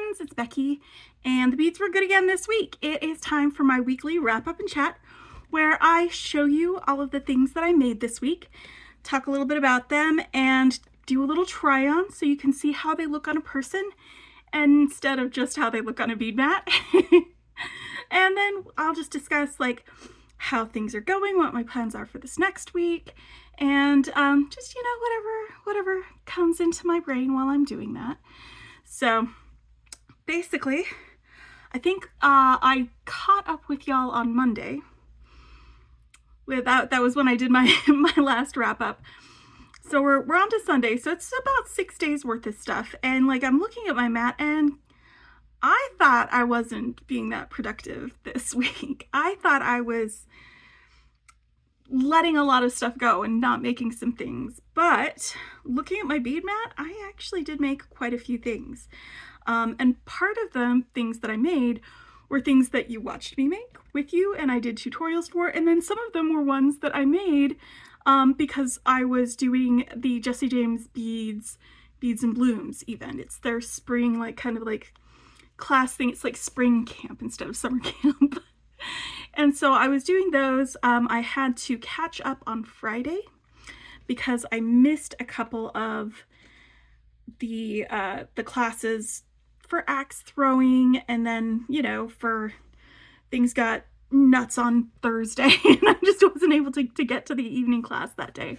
friends, it's Becky, and the beads were good again this week. It is time for my weekly wrap-up and chat, where I show you all of the things that I made this week, talk a little bit about them, and do a little try-on so you can see how they look on a person, instead of just how they look on a bead mat. And then I'll just discuss like how things are going, what my plans are for this next week, and just, you know, whatever comes into my brain while I'm doing that. So basically, I think I caught up with y'all on Monday. That was when I did my my last wrap up. So we're on to Sunday, so it's about 6 days worth of stuff, and like I'm looking at my mat and I thought I wasn't being that productive this week. I thought I was letting a lot of stuff go and not making some things, but looking at my bead mat, I actually did make quite a few things. And part of the things that I made were things that you watched me make with you and I did tutorials for, and then some of them were ones that I made because I was doing the JJB Beads and Blooms event. It's their spring, like kind of like class thing. It's like spring camp instead of summer camp. And so I was doing those. I had to catch up on Friday because I missed a couple of the classes for axe throwing, and then, you know, for things got nuts on Thursday and I just wasn't able to get to the evening class that day.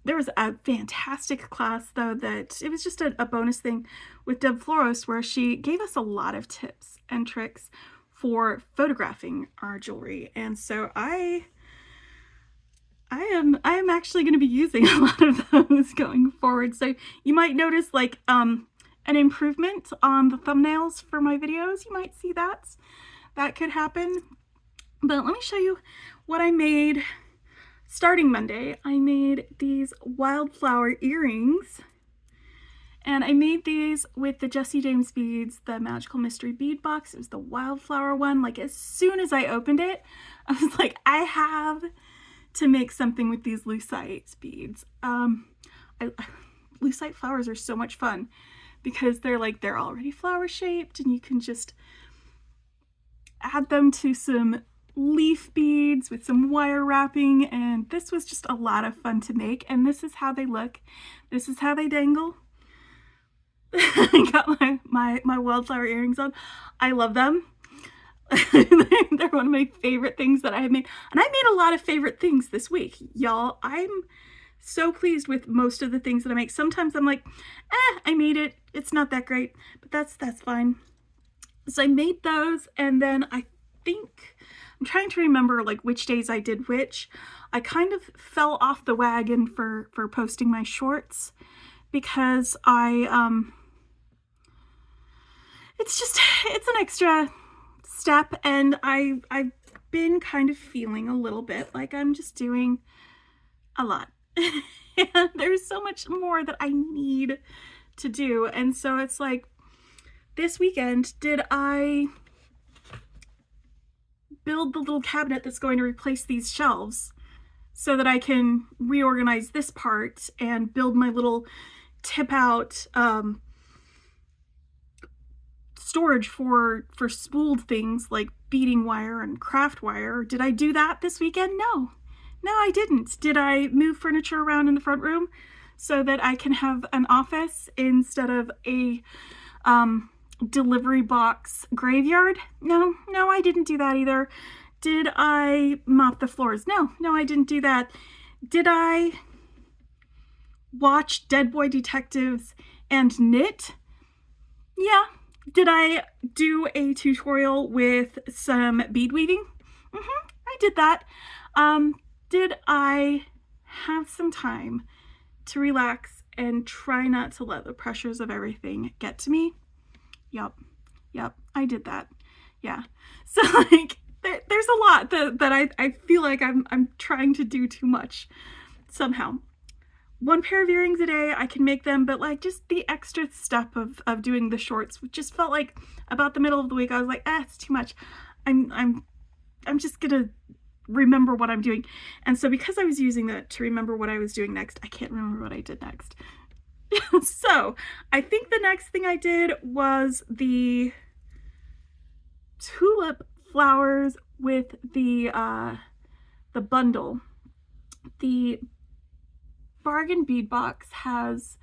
There was a fantastic class though that it was just a bonus thing with Deb Floros, where she gave us a lot of tips and tricks for photographing our jewelry, and so I am actually going to be using a lot of those going forward. So you might notice like an improvement on the thumbnails for my videos. You might see that could happen. But let me show you what I made. Starting Monday, I made these wildflower earrings, and I made these with the JJB Beads, the Magical Mystery Bead Box. It was the wildflower one. Like as soon as I opened it, I was like, I have to make something with these lucite beads. Lucite flowers are so much fun because they're already flower shaped, and you can just add them to some leaf beads with some wire wrapping, and this was just a lot of fun to make. And this is how they look. This is how they dangle. I got my wildflower earrings on. I love them. They're one of my favorite things that I have made, and I made a lot of favorite things this week, y'all. I'm so pleased with most of the things that I make. Sometimes I'm like, I made it, it's not that great, but that's fine. So I made those, and then I think I'm trying to remember like which days I did which. I kind of fell off the wagon for posting my shorts because it's an extra step, and I've been kind of feeling a little bit like I'm just doing a lot. And there's so much more that I need to do, and so it's like this weekend, did I build the little cabinet that's going to replace these shelves so that I can reorganize this part and build my little tip out storage for spooled things like beading wire and craft wire? Did I do that this weekend? No, I didn't. Did I move furniture around in the front room so that I can have an office instead of a delivery box graveyard? No, I didn't do that either. Did I mop the floors? No, I didn't do that. Did I watch Dead Boy Detectives and knit? Yeah. Did I do a tutorial with some bead weaving? I did that. Did I have some time to relax and try not to let the pressures of everything get to me? Yep, I did that. Yeah. So like there's a lot that I feel like I'm trying to do too much somehow. One pair of earrings a day, I can make them, but like just the extra step of doing the shorts just felt like about the middle of the week I was like, it's too much. I'm just gonna remember what I'm doing. And so because I was using that to remember what I was doing next, I can't remember what I did next. So I think the next thing I did was the tulip flowers with the bundle. The bargain bead box has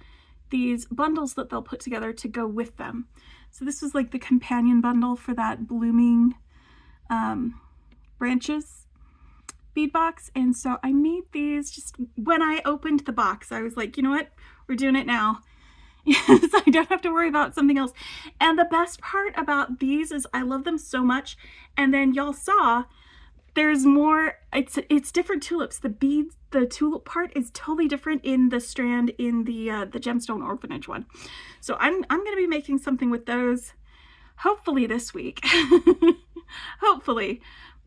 these bundles that they'll put together to go with them. So this was like the companion bundle for that blooming branches bead box. And so I made these just when I opened the box. I was like, you know what? We're doing it now. So I don't have to worry about something else. And the best part about these is I love them so much. And then y'all saw there's more, it's different tulips. The beads, the tulip part is totally different in the strand in the gemstone orphanage one. So I'm going to be making something with those hopefully this week. Hopefully.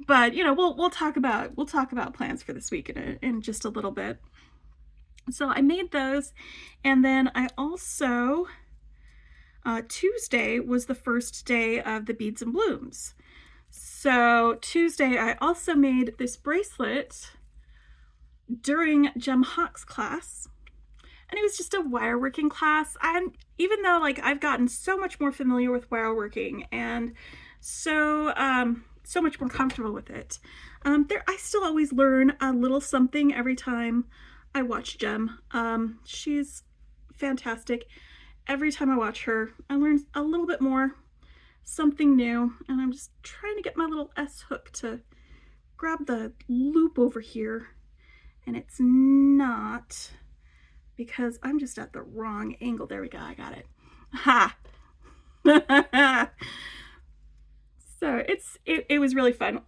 But you know, we'll talk about plans for this week in just a little bit. So I made those, and then I also Tuesday was the first day of the Beads and Blooms. So Tuesday I also made this bracelet during Gem Hawk's class, and it was just a wire working class. And even though like I've gotten so much more familiar with wire working and so much more comfortable with it, I still always learn a little something every time I watch Gem. She's fantastic. Every time I watch her, I learn a little bit more, something new, and I'm just trying to get my little S hook to grab the loop over here, and it's not, because I'm just at the wrong angle. There we go, I got it. Ha! So it was really fun.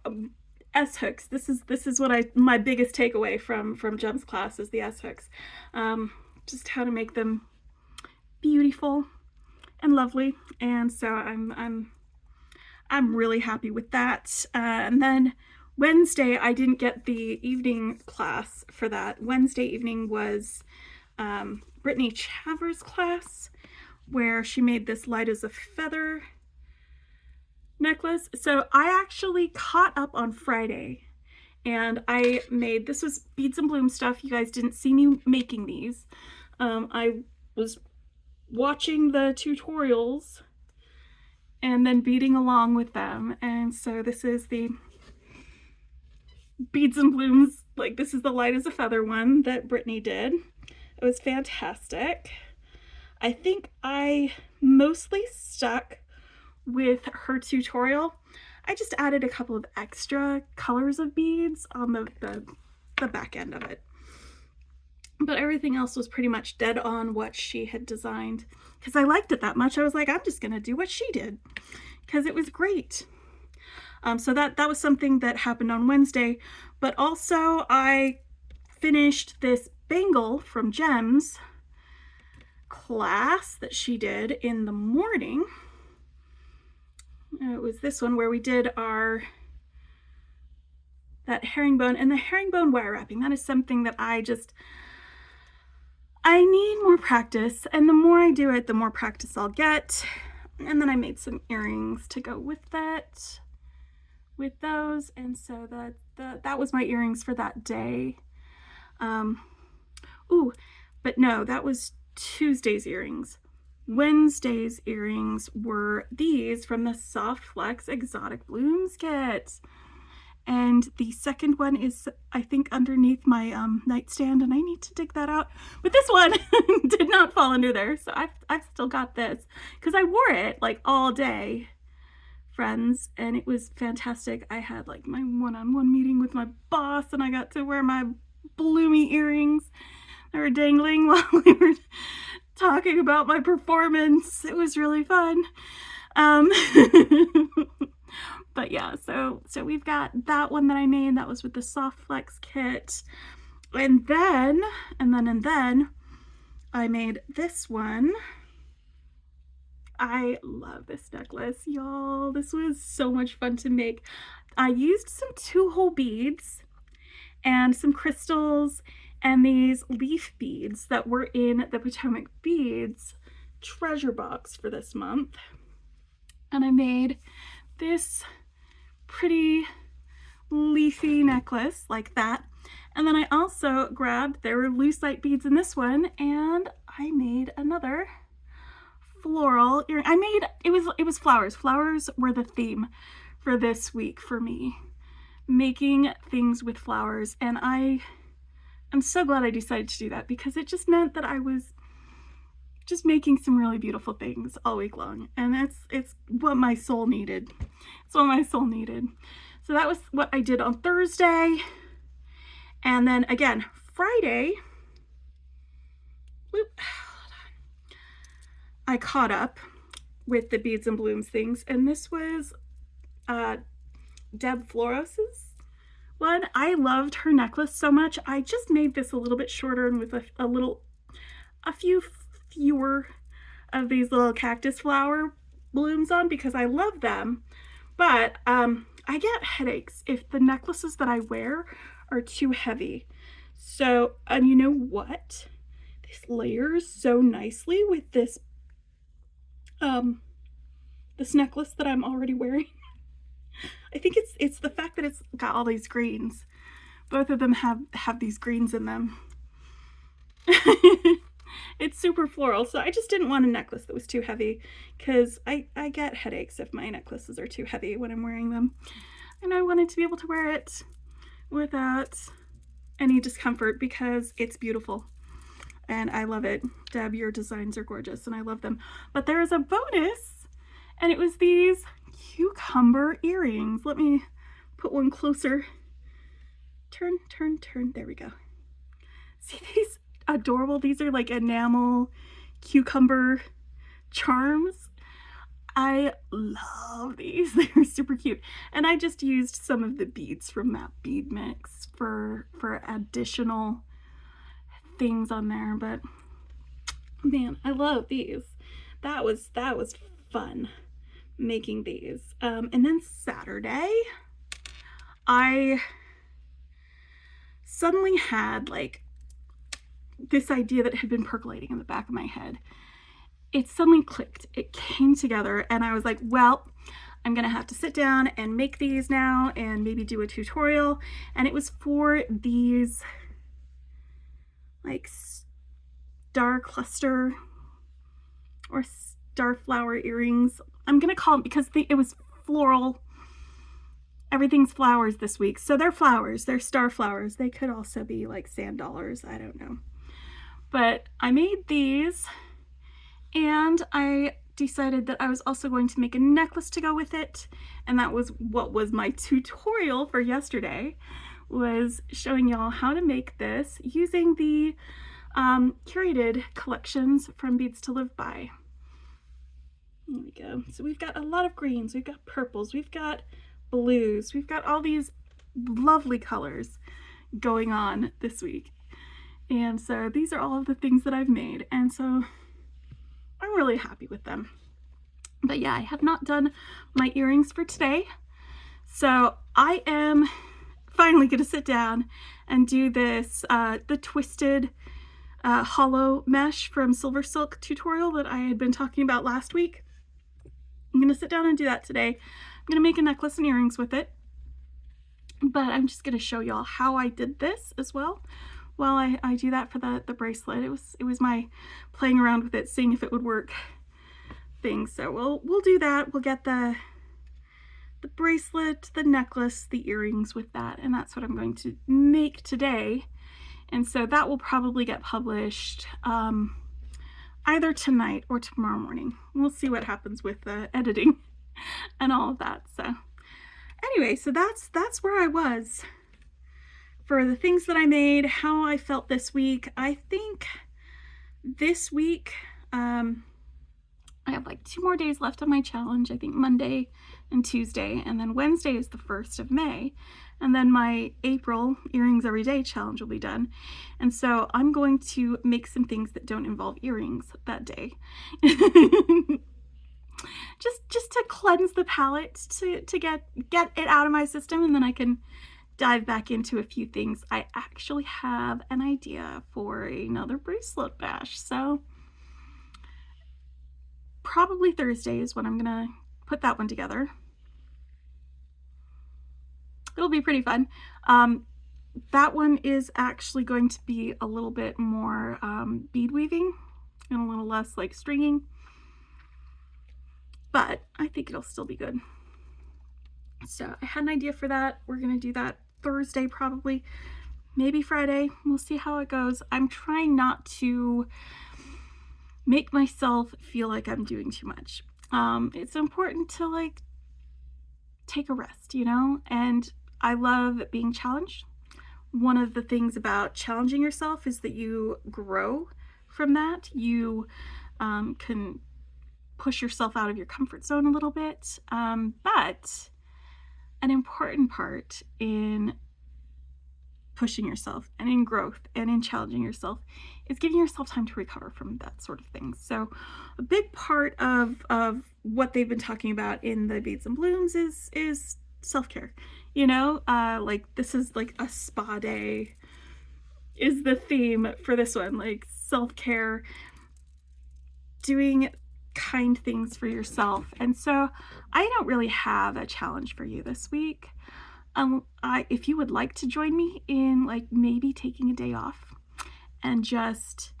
S hooks. This is what my biggest takeaway from Gem's class is the S hooks. Just how to make them beautiful and lovely. And so I'm really happy with that. And then Wednesday I didn't get the evening class for that. Wednesday evening was Brittany Chaver's class, where she made this light as a feather necklace. So I actually caught up on Friday, and I made, this was Beads and Bloom stuff. You guys didn't see me making these. I was watching the tutorials and then beading along with them. And so this is the Beads and Blooms, like this is the light as a feather one that Brittany did. It was fantastic. I think I mostly stuck with her tutorial. I just added a couple of extra colors of beads on the back end of it. But everything else was pretty much dead on what she had designed. Because I liked it that much, I was like, I'm just gonna do what she did, because it was great. So that was something that happened on Wednesday. But also I finished this bangle from Gem's class that she did in the morning. It was this one where we did that herringbone, and the herringbone wire wrapping. That is something that I need more practice, and the more I do it, the more practice I'll get. And then I made some earrings to go with that, with those, and so that was my earrings for that day. Ooh, but no, that was Tuesday's earrings. Wednesday's earrings were these from the Soft Flex Exotic Blooms kit. And the second one is, I think, underneath my nightstand, and I need to dig that out. But this one did not fall under there, so I've still got this, because I wore it like all day, friends, and it was fantastic. I had like my one-on-one meeting with my boss, and I got to wear my bloomy earrings that were dangling while we were talking about my performance. It was really fun. But yeah, so we've got that one that I made. That was with the Soft Flex kit. And then I made this one. I love this necklace, y'all. This was so much fun to make. I used some 2-hole beads and some crystals and these leaf beads that were in the Potomac Beads treasure box for this month. And I made this pretty leafy necklace like that. And then I also grabbed, there were lucite beads in this one, and I made another floral earring. It was flowers. Flowers were the theme for this week for me. Making things with flowers, and I'm so glad I decided to do that because it just meant that I was just making some really beautiful things all week long, and it's what my soul needed. It's what my soul needed. So that was what I did on Thursday, and then again Friday, I caught up with the Beads and Blooms things, and this was Deb Floros's one. I loved her necklace so much. I just made this a little bit shorter and with a few fewer of these little cactus flower blooms on because I love them. But I get headaches if the necklaces that I wear are too heavy. So, and you know what? This layers so nicely with this this necklace that I'm already wearing. I think it's the fact that it's got all these greens. Both of them have these greens in them. It's super floral, so I just didn't want a necklace that was too heavy because I get headaches if my necklaces are too heavy when I'm wearing them. And I wanted to be able to wear it without any discomfort because it's beautiful. And I love it. Deb, your designs are gorgeous and I love them. But there is a bonus, and it was these cucumber earrings. Let me put one closer. Turn. There we go. See these adorable? These are like enamel cucumber charms. I love these. They're super cute. And I just used some of the beads from that bead mix for additional things on there, but man, I love these. That was fun making these. And then Saturday, I suddenly had like this idea that had been percolating in the back of my head. It suddenly clicked. It came together, and I was like, well, I'm gonna have to sit down and make these now and maybe do a tutorial. And it was for these like star cluster or star flower earrings. I'm gonna call them because it was floral. Everything's flowers this week, so they're flowers. They're star flowers. They could also be like sand dollars. I don't know. But I made these, and I decided that I was also going to make a necklace to go with it, and that was what was my tutorial for yesterday, was showing y'all how to make this using the curated collections from Beads to Live By. There we go. So we've got a lot of greens, we've got purples, we've got blues, we've got all these lovely colors going on this week. And so these are all of the things that I've made, and so I'm really happy with them. But yeah, I have not done my earrings for today, so I am finally going to sit down and do this the twisted hollow mesh from Silver Silk tutorial that I had been talking about last week. I'm going to sit down and do that today. I'm going to make a necklace and earrings with it, but I'm just going to show y'all how I did this as well while I do that for the bracelet. It was my playing around with it, seeing if it would work thing. So we'll do that. We'll get the bracelet, the necklace, the earrings with that, and that's what I'm going to make today. And so that will probably get published either tonight or tomorrow morning. We'll see what happens with the editing and all of that. So anyway, so that's where I was for the things that I made, how I felt this week. I think this week I have like 2 more days left on my challenge. I think Monday and Tuesday, and then Wednesday is the 1st of May, and then my April Earrings Every Day challenge will be done. And so I'm going to make some things that don't involve earrings that day. just to cleanse the palette, to get it out of my system, and then I can dive back into a few things. I actually have an idea for another bracelet bash, so probably Thursday is when I'm gonna put that one together. It'll be pretty fun. That one is actually going to be a little bit more bead weaving and a little less like stringing, but I think it'll still be good. So I had an idea for that. We're gonna do that Thursday probably, maybe Friday. We'll see how it goes. I'm trying not to make myself feel like I'm doing too much. It's important to like take a rest, you know, and I love being challenged. One of the things about challenging yourself is that you grow from that. You can push yourself out of your comfort zone a little bit. But an important part in pushing yourself and in growth and in challenging yourself is giving yourself time to recover from that sort of thing. So a big part of what they've been talking about in the Beads and Blooms is self-care. You know, like this is like a spa day is the theme for this one, like self-care, doing kind things for yourself. And so I don't really have a challenge for you this week. If you would like to join me in like maybe taking a day off and just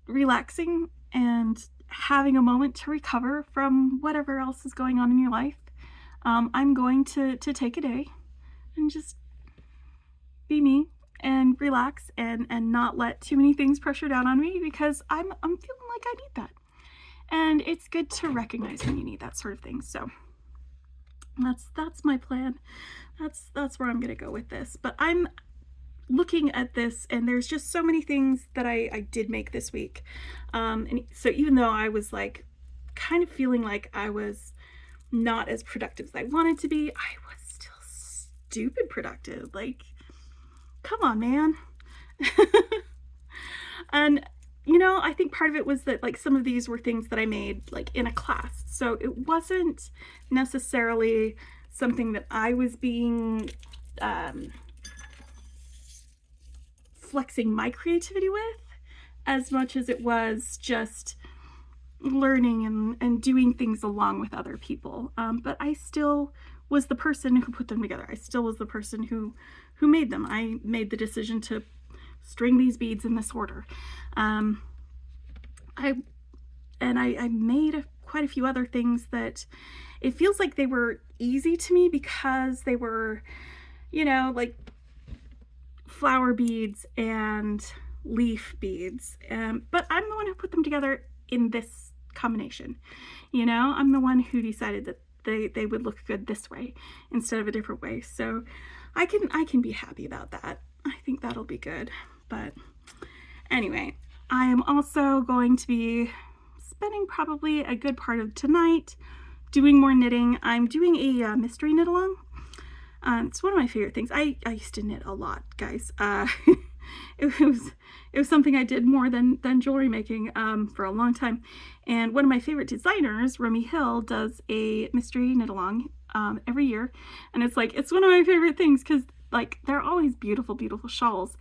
relaxing and having a moment to recover from whatever else is going on in your life, I'm going to take a day and just be me and relax and not let too many things pressure down on me, because I'm feeling like I need that. And it's good to recognize when you need that sort of thing. So that's my plan. That's where I'm gonna go with this. But I'm looking at this and there's just so many things that I did make this week. And so even though I was like kind of feeling like I was not as productive as I wanted to be, I was still stupid productive. Like, come on, man. And you know, I think part of it was that like some of these were things that I made like in a class. So it wasn't necessarily something that I was being flexing my creativity with, as much as it was just learning and doing things along with other people. But I still was the person who put them together. I still was the person who made them. I made the decision to string these beads in this order. I made quite a few other things that it feels like they were easy to me because they were, you know, like flower beads and leaf beads. But I'm the one who put them together in this combination. You know, I'm the one who decided that they would look good this way instead of a different way. So I can be happy about that. I think that'll be good. But anyway, I am also going to be spending probably a good part of tonight doing more knitting. I'm doing a mystery knit along. It's one of my favorite things. I used to knit a lot, guys. It was something I did more than jewelry making for a long time. And one of my favorite designers, Romy Hill, does a mystery knit along every year. And it's like, it's one of my favorite things because like they're always beautiful, beautiful shawls.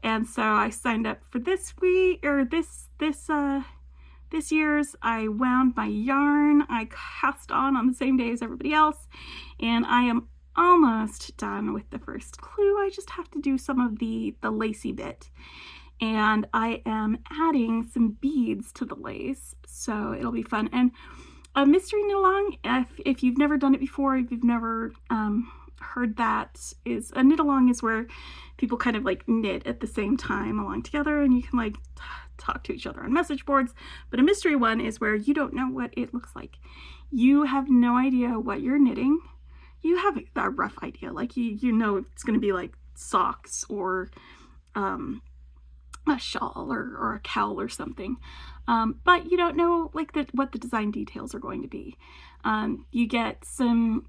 And so I signed up for this week, or this year's. I wound my yarn. I cast on the same day as everybody else. And I am almost done with the first clue. I just have to do some of the lacy bit. And I am adding some beads to the lace. So it'll be fun. And a mystery knit along, if you've never done it before, if you've never heard that, is a knit along is where people kind of like knit at the same time along together, and you can like talk to each other on message boards. But a mystery one is where you don't know what it looks like. You have no idea what you're knitting. You have a rough idea, like you know it's going to be like socks or a shawl or a cowl or something, but you don't know like what the design details are going to be. You get some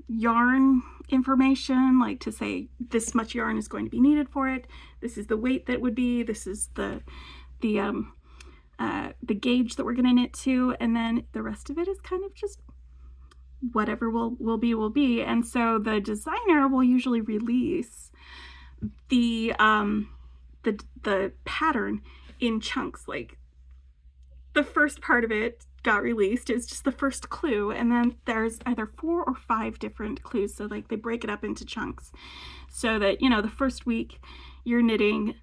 yarn information, like to say this much yarn is going to be needed for it. This is the weight that would be. This is the gauge that we're going to knit to, and then the rest of it is kind of just whatever will be. And so the designer will usually release the pattern in chunks. Like the first part of it got released, it's just the first clue, and then there's either 4 or 5 different clues. So like they break it up into chunks so that, you know, the first week you're knitting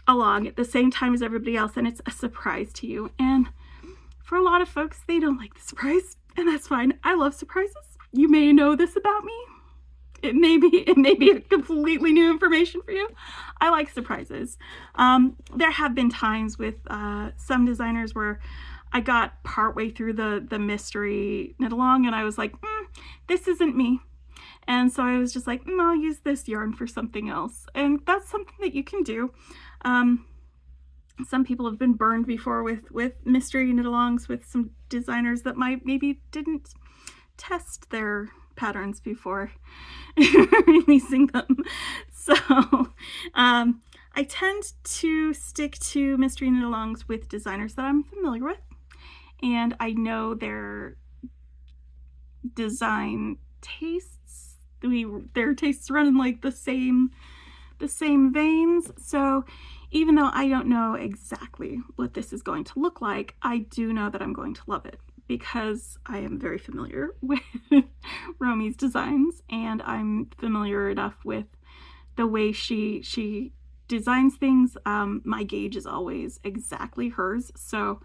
along at the same time as everybody else, and it's a surprise to you. And for a lot of folks, they don't like the surprise, and that's fine. I love surprises. You may know this about me. It may be a completely new information for you. I like surprises. There have been times with some designers where I got partway through the mystery knit along and I was like, this isn't me. And so I was just like, I'll use this yarn for something else. And that's something that you can do. Some people have been burned before with mystery knit alongs with some designers that maybe didn't test their patterns before releasing them. So I tend to stick to mystery knit alongs with designers that I'm familiar with, and I know their design tastes. Their tastes run in like the same veins. So even though I don't know exactly what this is going to look like, I do know that I'm going to love it, because I am very familiar with Romy's designs, and I'm familiar enough with the way she designs things. My gauge is always exactly hers. So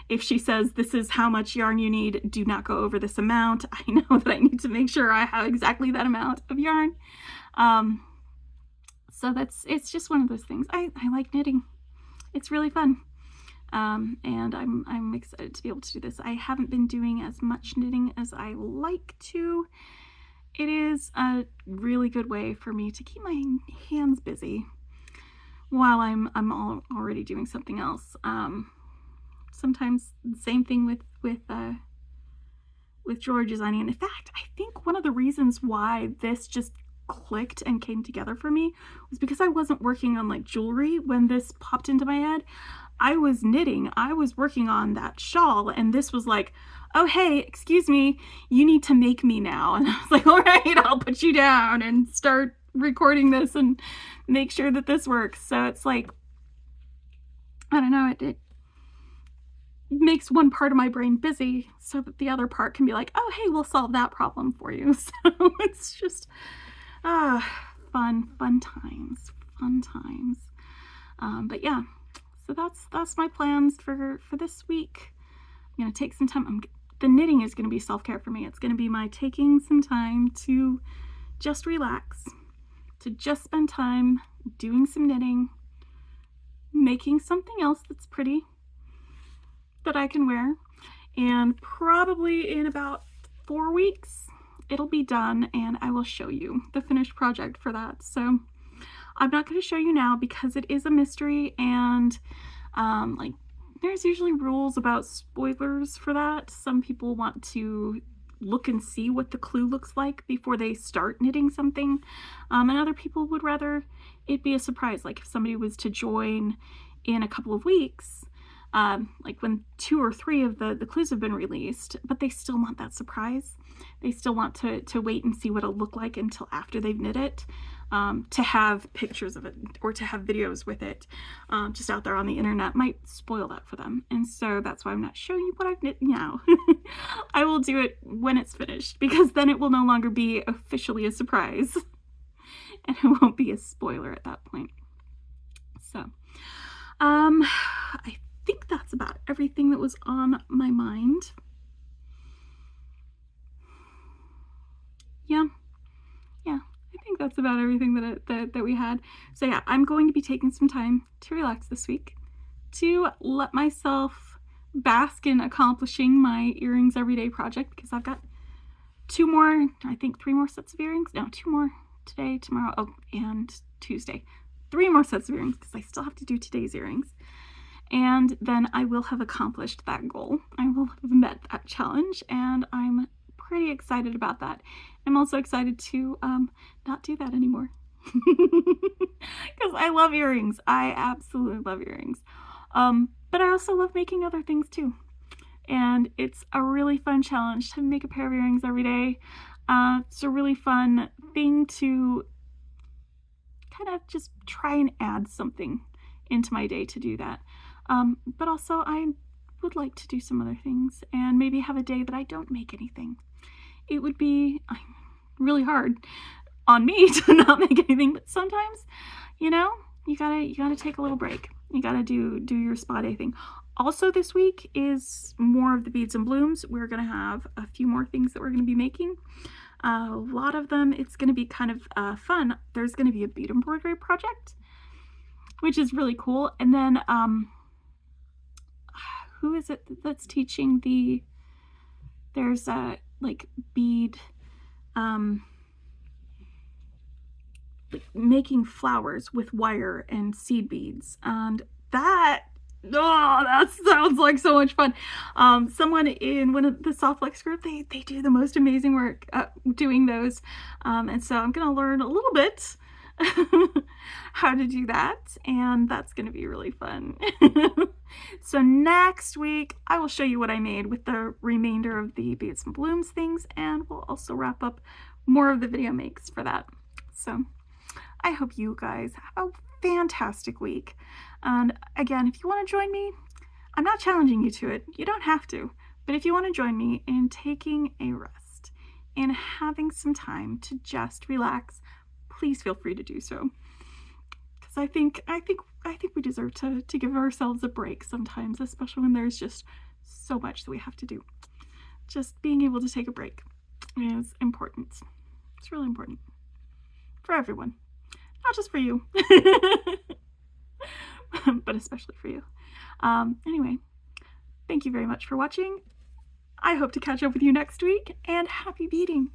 if she says this is how much yarn you need, do not go over this amount, I know that I need to make sure I have exactly that amount of yarn. So it's just one of those things. I like knitting. It's really fun. And I'm excited to be able to do this. I haven't been doing as much knitting as I like to. It is a really good way for me to keep my hands busy while I'm already doing something else. Sometimes the same thing with jewelry designing. And in fact, I think one of the reasons why this just clicked and came together for me was because I wasn't working on like jewelry when this popped into my head. I was knitting. I was working on that shawl, and this was like, oh hey, excuse me, you need to make me now. And I was like, all right, I'll put you down and start recording this and make sure that this works. So it's like, I don't know, it makes one part of my brain busy so that the other part can be like, oh hey, we'll solve that problem for you. So it's just fun times. But yeah, so that's my plans for this week. I'm gonna take some time. The knitting is gonna be self-care for me. It's gonna be my taking some time to just relax, to just spend time doing some knitting, making something else that's pretty that I can wear, and probably in about 4 weeks it'll be done and I will show you the finished project for that. So I'm not going to show you now because it is a mystery, and like there's usually rules about spoilers for that. Some people want to look and see what the clue looks like before they start knitting something, and other people would rather it be a surprise. Like if somebody was to join in a couple of weeks, like when 2 or 3 of the clues have been released, but they still want that surprise. They still want to wait and see what it'll look like until after they've knit it, to have pictures of it or to have videos with it just out there on the internet might spoil that for them. And so that's why I'm not showing you what I've knit now. I will do it when it's finished, because then it will no longer be officially a surprise and it won't be a spoiler at that point. So I think that's about everything that was on my mind. Yeah, I think that's about everything that we had. So yeah, I'm going to be taking some time to relax this week, to let myself bask in accomplishing my earrings everyday project, because I've got 2 more, I think 3 more sets of earrings. No, 2 more today, tomorrow, oh, and Tuesday. 3 more sets of earrings, because I still have to do today's earrings. And then I will have accomplished that goal. I will have met that challenge, and I'm pretty excited about that. I'm also excited to not do that anymore, because I love earrings. I absolutely love earrings. But I also love making other things too. And it's a really fun challenge to make a pair of earrings every day. It's a really fun thing to kind of just try and add something into my day to do that. But also I would like to do some other things and maybe have a day that I don't make anything. It would be really hard on me to not make anything, but sometimes, you know, you gotta take a little break. You gotta do your spa day thing. Also this week is more of the Beads and Blooms. We're gonna have a few more things that we're gonna be making. A lot of them, it's gonna be kind of fun. There's gonna be a bead embroidery project, which is really cool. And then who is it that's teaching the, there's a like bead making flowers with wire and seed beads, and that, oh, that sounds like so much fun. Someone in one of the Softflex group, they do the most amazing work doing those, and so I'm gonna learn a little bit how to do that, and that's gonna be really fun. So next week I will show you what I made with the remainder of the Beads and Blooms things, and we'll also wrap up more of the video makes for that. So I hope you guys have a fantastic week. And again, if you want to join me, I'm not challenging you to it. You don't have to. But if you want to join me in taking a rest and having some time to just relax, please feel free to do so. Because I think we deserve to give ourselves a break sometimes, especially when there's just so much that we have to do. Just being able to take a break is important. It's really important for everyone. Not just for you, but especially for you. Anyway, thank you very much for watching. I hope to catch up with you next week, and happy beading!